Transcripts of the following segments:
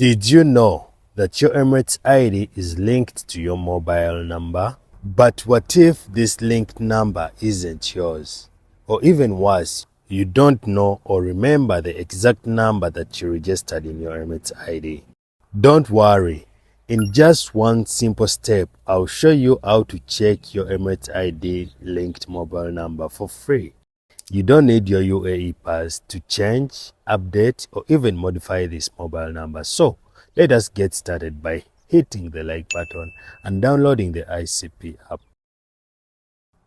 Did you know that your Emirates ID is linked to your mobile number? But what if this linked number isn't yours? Or even worse, you don't know or remember the exact number that you registered in your Emirates ID. Don't worry. In just one simple step, I'll show you how to check your Emirates ID linked mobile number for free. You don't need your UAE pass to change, update, or even modify this mobile number. So, let us get started by hitting the like button and downloading the ICP app.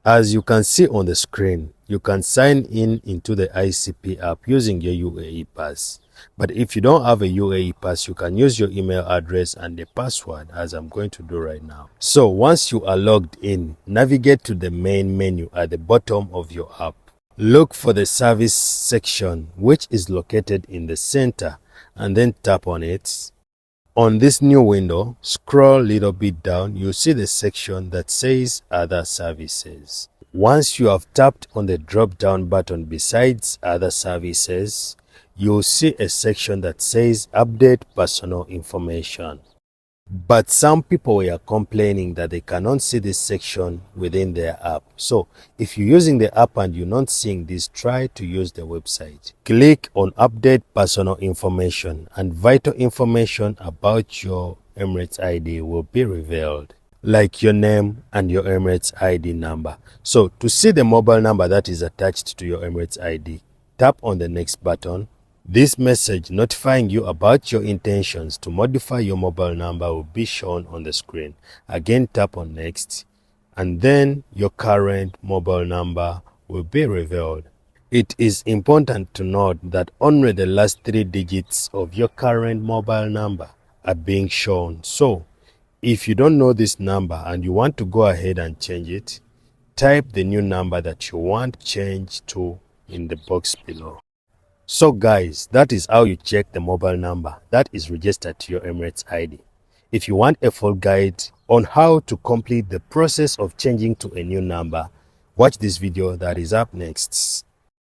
As you can see on the screen, you can sign in into the ICP app using your UAE pass. But if you don't have a UAE pass, you can use your email address and the password, as I'm going to do right now. So once you are logged in, navigate to the main menu at the bottom of your app. Look for the service section, which is located in the center, and then tap on it. On this new window, scroll a little bit down, you'll see the section that says Other Services. Once you have tapped on the drop-down button besides Other Services, you'll see a section that says Update Personal Information. But some people were complaining that they cannot see this section within their app. So, if you're using the app and you're not seeing this, try to use the website. Click on Update Personal Information and vital information about your Emirates ID will be revealed, like your name and your Emirates ID number. So, to see the mobile number that is attached to your Emirates ID, tap on the next button. This message notifying you about your intentions to modify your mobile number will be shown on the screen. Again, tap on next, and then your current mobile number will be revealed. It is important to note that only the last 3 digits of your current mobile number are being shown. So, if you don't know this number and you want to go ahead and change it, type the new number that you want changed to in the box below. So guys, that is how you check the mobile number that is registered to your Emirates ID. If you want a full guide on how to complete the process of changing to a new number, watch this video that is up next.